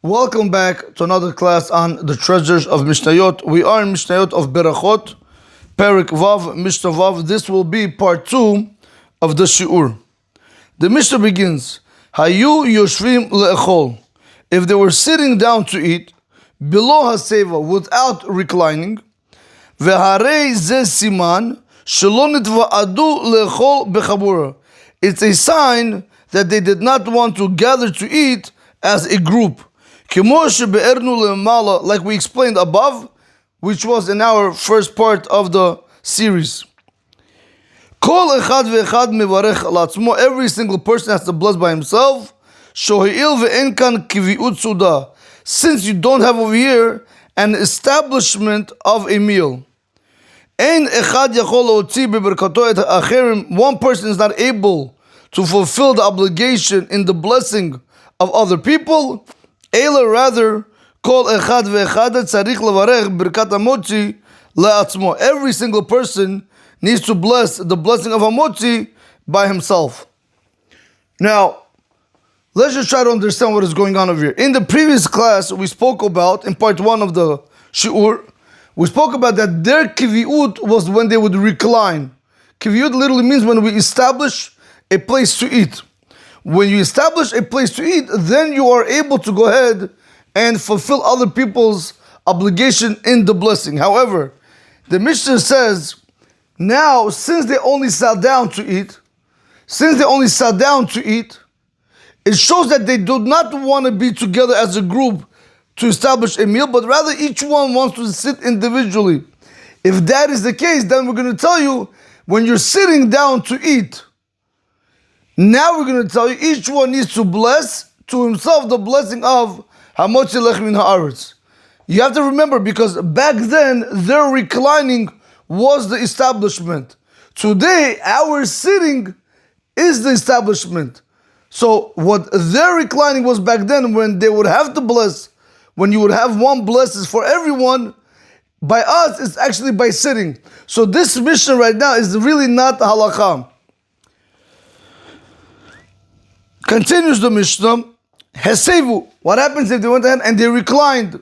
Welcome back to another class on the treasures of Mishnayot. We are in Mishnayot of Berachot, Perek Vav, Mishnah Vav. This will be part 2 of the Shi'ur. The Mishnah begins, Hayu yoshvim le'echol. If they were sitting down to eat, below haseva, without reclining, veharei ze siman, shelo nitva'adu le'echol bechabura. It's a sign that they did not want to gather to eat as a group. Like we explained above, which was in our first part of the series. Every single person has to bless by himself. Since you don't have over here an establishment of a meal. One person is not able to fulfill the obligation in the blessing of other people. Rather, every single person needs to bless the blessing of hamotzi by himself. Now, let's just try to understand what is going on over here. In the previous class, we spoke about, in part 1 of the shi'ur, we spoke about that their kiviut was when they would recline. Kiviut literally means when we establish a place to eat. When you establish a place to eat, then you are able to go ahead and fulfill other people's obligation in the blessing. However, the Mishnah says, now since they only sat down to eat, it shows that they do not want to be together as a group to establish a meal, but rather each one wants to sit individually. If that is the case, then we're going to tell you, when you're sitting down to eat, now we're going to tell you each one needs to bless to himself the blessing of Hamotzi Lech Min Haaretz. You have to remember, because back then their reclining was the establishment. Today our sitting is the establishment. So what their reclining was back then, when they would have to bless, when you would have one blesses for everyone, by us it's actually by sitting. So this mission right now is really not halakha. Continues the Mishnah, Hesevu. What happens if they went ahead and they reclined?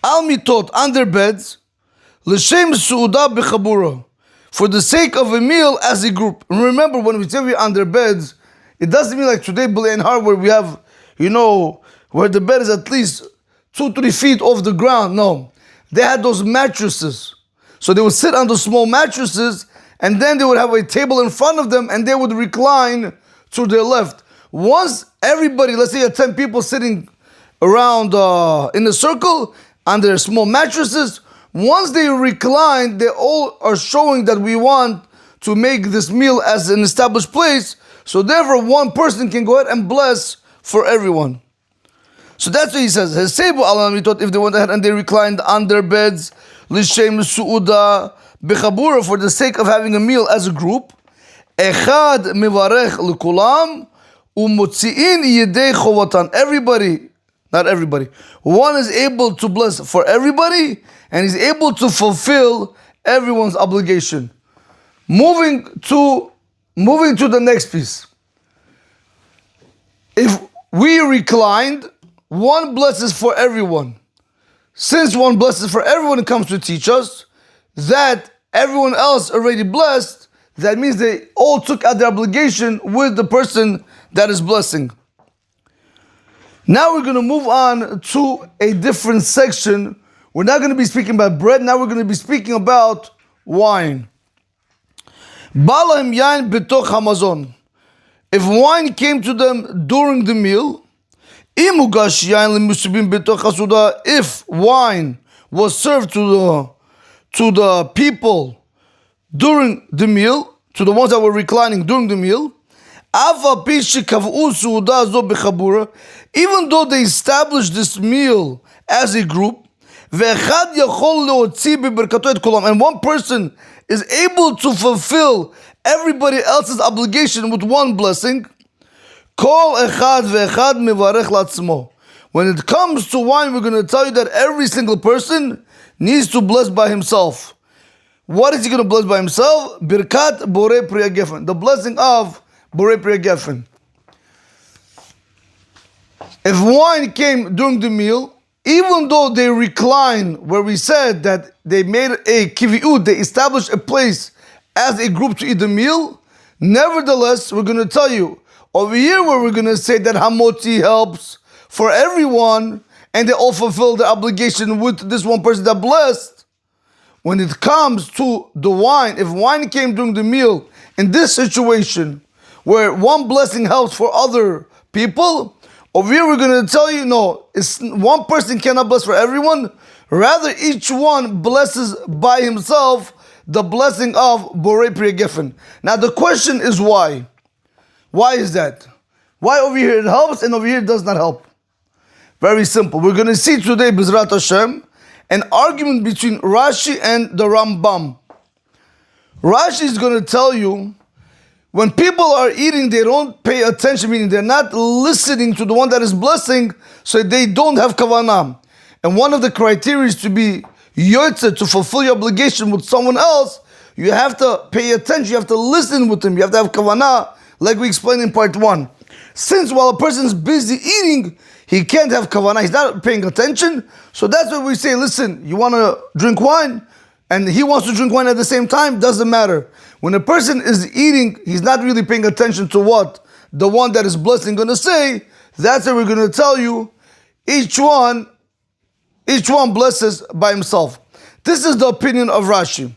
Al mitot, on their beds, l'shem su'uda b'chabura, for the sake of a meal as a group. And remember, when we say we're on their beds, it doesn't mean like today, in Har, where we have, where the bed is at least 2-3 feet off the ground. No, they had those mattresses. So they would sit on those small mattresses, and then they would have a table in front of them, and they would recline to their left. Once everybody, let's say you have 10 people sitting around in a circle on their small mattresses, once they recline, they all are showing that we want to make this meal as an established place. So therefore, one person can go ahead and bless for everyone. So that's what he says. If they went ahead and they reclined on their beds, l'shem su'uda b'chabura, for the sake of having a meal as a group, Echad mivarech l'kulam umotzi'in yedei chovatan. Everybody, not everybody, one is able to bless for everybody, and he's able to fulfill everyone's obligation. Moving to the next piece. If we reclined, one blesses for everyone. Since one blesses for everyone, it comes to teach us that everyone else already blessed. That means they all took out their obligation with the person that is blessing. Now we're going to move on to a different section. We're not going to be speaking about bread. Now we're going to be speaking about wine. Balahem yain betoch hamazon. If wine came to them during the meal, imugash yain lemusubim betoch hasuda. If wine was served to the people during the meal, to the ones that were reclining during the meal, even though they established this meal as a group, and one person is able to fulfill everybody else's obligation with one blessing, when it comes to wine, we're going to tell you that every single person needs to bless by himself. What is he going to bless by himself? Birkat Borei Priya Gefen, the blessing of Borei Priya Gefen. If wine came during the meal, even though they recline, where we said that they made a kiviut, they established a place as a group to eat the meal, nevertheless, we're going to tell you, over here where we're going to say that hamoti helps for everyone, and they all fulfill the obligation with this one person that blessed, when it comes to the wine, if wine came during the meal, in this situation, where one blessing helps for other people, over here we're going to tell you, no, it's one person cannot bless for everyone. Rather, each one blesses by himself the blessing of Borei Pri Geffen. Now the question is why? Why is that? Why over here it helps and over here it does not help? Very simple. We're going to see today, B'ezrat Hashem, an argument between Rashi and the Rambam. Rashi is going to tell you, when people are eating, they don't pay attention, meaning they're not listening to the one that is blessing, so they don't have kavanah. And one of the criteria is to be yotze, to fulfill your obligation with someone else. You have to pay attention, you have to listen with them, you have to have kavanah, like we explained in part 1. Since while a person is busy eating, he can't have kavanah, he's not paying attention, so that's why we say, listen, you want to drink wine, and he wants to drink wine at the same time, doesn't matter. When a person is eating, he's not really paying attention to what the one that is blessing going to say. That's what we're going to tell you. Each one blesses by himself. This is the opinion of Rashi.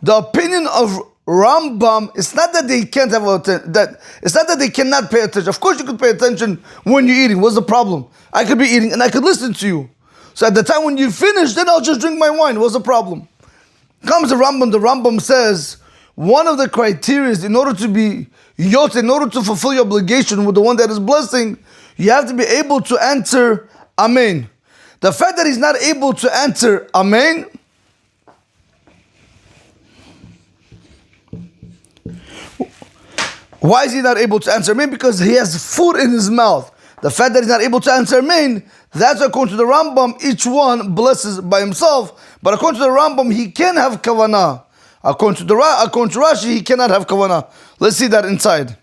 The opinion of Rambam, it's not that they can't have it's not that they cannot pay attention. Of course you could pay attention when you're eating. What's the problem? I could be eating and I could listen to you. So at the time when you finish, then I'll just drink my wine. What's the problem? Comes the Rambam says, one of the criteria is in order to be yotze, in order to fulfill your obligation with the one that is blessing, you have to be able to answer Amen. The fact that he's not able to answer Amen, why is he not able to answer Amen? Because he has food in his mouth. The fact that he's not able to answer Amen, that's according to the Rambam, each one blesses by himself. But according to the Rambam, he can have kavanah. According to Rashi, he cannot have kavanah. Let's see that inside.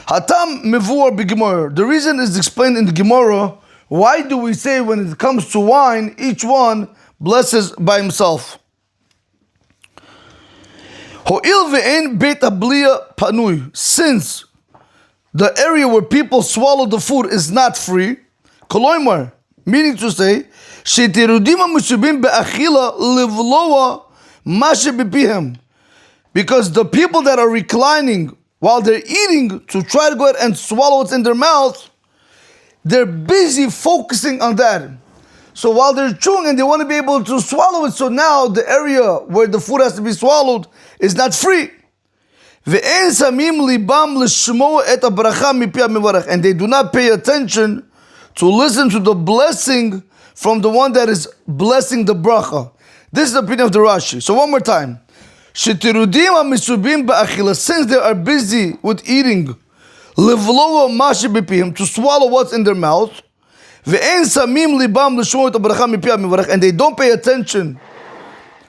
Hatam mevur b'gemara. The reason is explained in the Gemara. Why do we say when it comes to wine, each one blesses by himself? Ho'il ve'en beit habliya panui. Since the area where people swallow the food is not free, koloimar, meaning to say, shetirudim ha'meshubim be'achila livloa mashe bepihem. Because the people that are reclining while they're eating to try to go ahead and swallow what's in their mouth, they're busy focusing on that. So while they're chewing and they want to be able to swallow it, so now the area where the food has to be swallowed is not free. And they do not pay attention to listen to the blessing from the one that is blessing the bracha. This is the opinion of the Rashi. So one more time. Since they are busy with eating, to swallow what's in their mouth, and they don't pay attention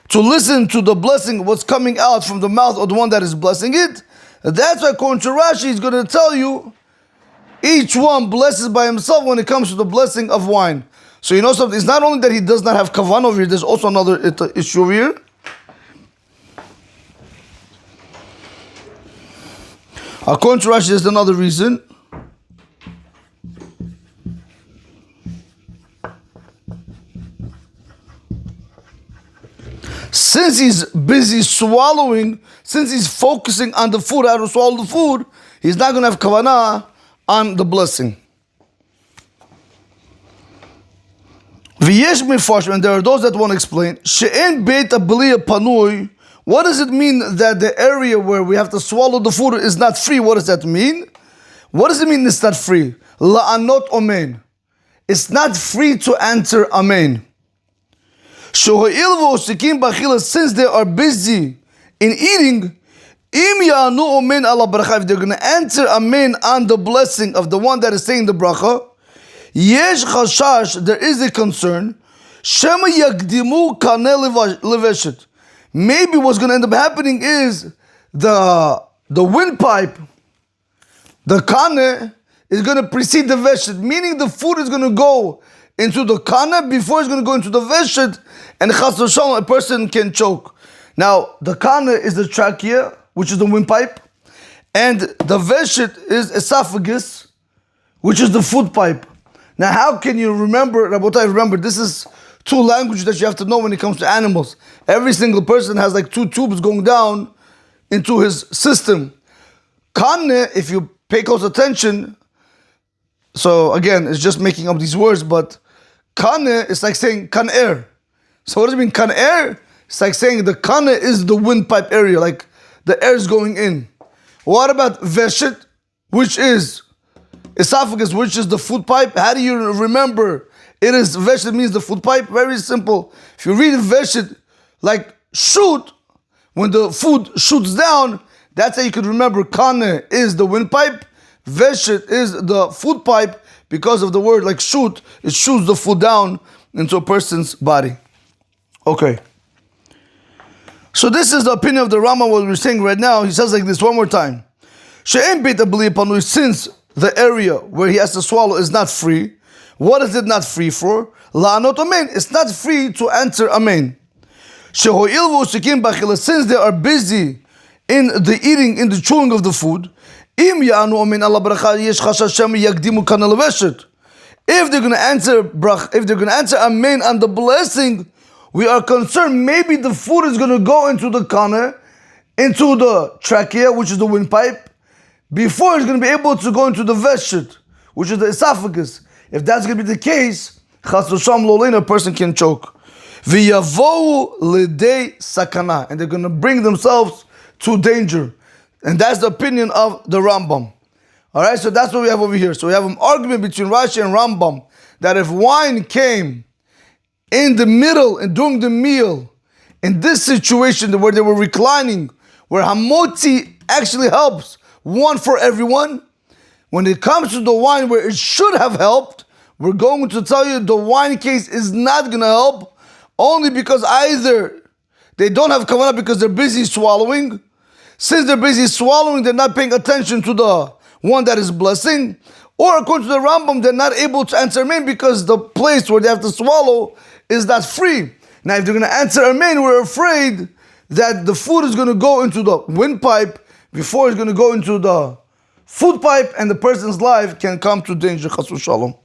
to listen to the blessing, what's coming out from the mouth of the one that is blessing it. That's why according to Rashi is going to tell you each one blesses by himself when it comes to the blessing of wine. So you know something, it's not only that he does not have kavanah over here, there's also another issue over here. According to Rashi, there's another reason. Since he's busy swallowing, since he's focusing on the food, how to swallow the food, he's not going to have kavanah on the blessing. V'yesh mefarshim, and there are those that want to explain, she'en beit habliya panui. What does it mean that the area where we have to swallow the food is not free? What does that mean? What does it mean it's not free? La'anot omen. It's not free to answer amen. Since they are busy in eating, if they're going to answer amen on the blessing of the one that is saying the bracha, yesh chashash, there is a concern, shema yagdimu kaneh leveshet. Maybe what's going to end up happening is the windpipe, the kaneh, is going to precede the veshet, meaning the food is going to go into the kana before it's going to go into the veshet, and chas v'shalom, a person can choke. Now, the kana is the trachea, which is the windpipe, and the veshet is esophagus, which is the food pipe. Now, how can you remember, Rabotai, remember, this is two languages that you have to know when it comes to animals. Every single person has like two tubes going down into his system. Kana, if you pay close attention, so again, it's just making up these words, but kana is like saying kan air. So what does it mean, kan air? It's like saying the kana is the windpipe area, like the air is going in. What about veshet, which is esophagus, which is the food pipe? How do you remember it is veshet means the food pipe? Very simple. If you read veshet like shoot, when the food shoots down, that's how you could remember kana is the windpipe, veshet is the food pipe, because of the word like shoot, it shoots the food down into a person's body. Okay. So this is the opinion of the Rama, what we're saying right now. He says like this one more time. Since the area where he has to swallow is not free, what is it not free for? La'anot amen. It's not free to answer amen. Since they are busy in the eating, in the chewing of the food, if they're going to answer brach, if they're going to answer amen on the blessing, we are concerned maybe the food is going to go into the kana, into the trachea, which is the windpipe, before it's going to be able to go into the veshet, which is the esophagus. If that's going to be the case, chas v'shalom lo, a person can choke. V'yavohu l'dei sakana, and they're going to bring themselves to danger. And that's the opinion of the Rambam. Alright, so that's what we have over here. So we have an argument between Rashi and Rambam that if wine came in the middle and during the meal, in this situation where they were reclining, where hamotzi actually helps one for everyone, when it comes to the wine where it should have helped, we're going to tell you the wine case is not going to help, only because either they don't have kavanah because they're busy swallowing. Since they're busy swallowing, they're not paying attention to the one that is blessing. Or according to the Rambam, they're not able to answer amen because the place where they have to swallow is not free. Now, if they're going to answer amen, we're afraid that the food is going to go into the windpipe before it's going to go into the food pipe, and the person's life can come to danger. Chas v'shalom.